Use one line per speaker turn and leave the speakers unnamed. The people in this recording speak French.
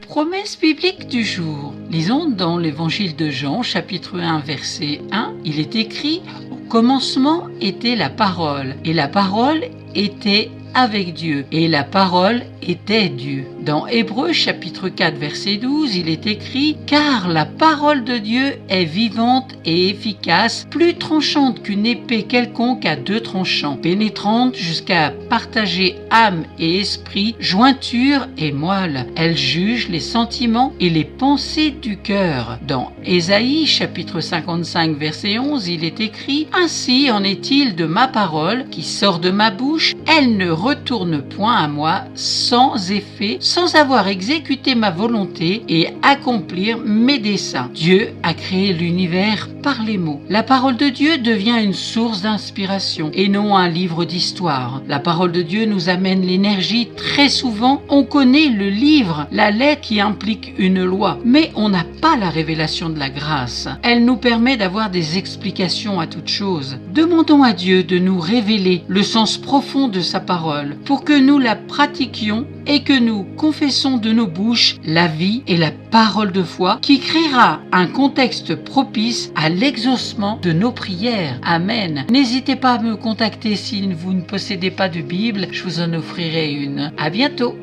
Promesse biblique du jour. Lisons dans l'évangile de Jean, chapitre 1, verset 1. Il est écrit: au commencement était la parole, et la parole était avec Dieu, et la parole était Dieu. Dans Hébreux chapitre 4 verset 12, il est écrit: car la parole de Dieu est vivante et efficace, plus tranchante qu'une épée quelconque à deux tranchants, pénétrante jusqu'à partager âme et esprit, jointure et moelle. Elle juge les sentiments et les pensées du cœur. Dans Ésaïe chapitre 55 verset 11, il est écrit: ainsi en est-il de ma parole qui sort de ma bouche, elle ne retourne point à moi sans effet, sans avoir exécuté ma volonté et accomplir mes desseins. Dieu a créé l'univers par les mots. La parole de Dieu devient une source d'inspiration et non un livre d'histoire. La parole de Dieu nous amène l'énergie. Très souvent, on connaît le livre, la lettre qui implique une loi, mais on n'a pas la révélation de la grâce. Elle nous permet d'avoir des explications à toutes choses. Demandons à Dieu de nous révéler le sens profond de sa parole pour que nous la pratiquions et que nous confessons de nos bouches la vie et la parole de foi qui créera un contexte propice à l'exaucement de nos prières. Amen. N'hésitez pas à me contacter si vous ne possédez pas de Bible, je vous en offrirai une. À bientôt.